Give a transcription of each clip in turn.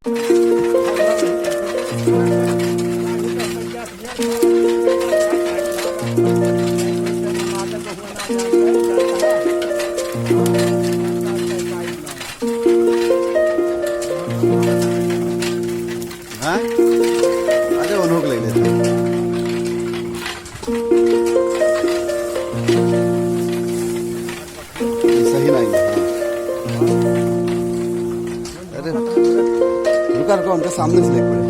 हाँ अरे उन्होंने ले लेते सही नहीं है। अरे रुका रुका उनके सामने से देख पड़े।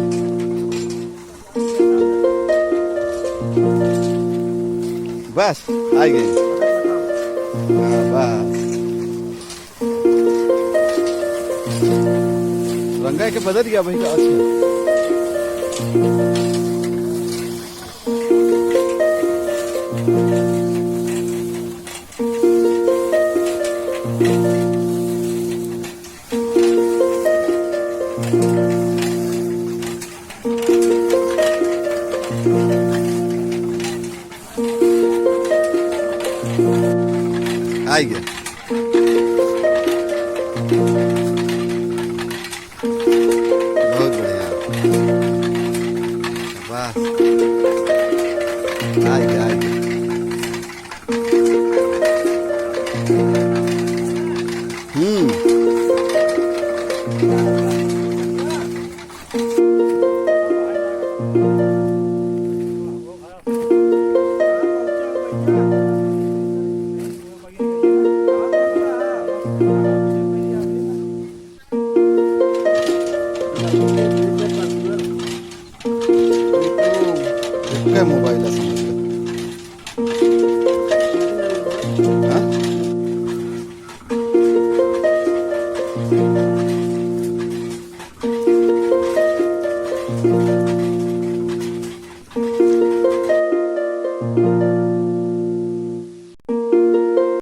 बस आ गए। बस रंगा के बदल गया भाई का अच्छा। आ गया। बहुत बढ़िया। वाह आ गया आ गया। काय मोबाईल समजलं हा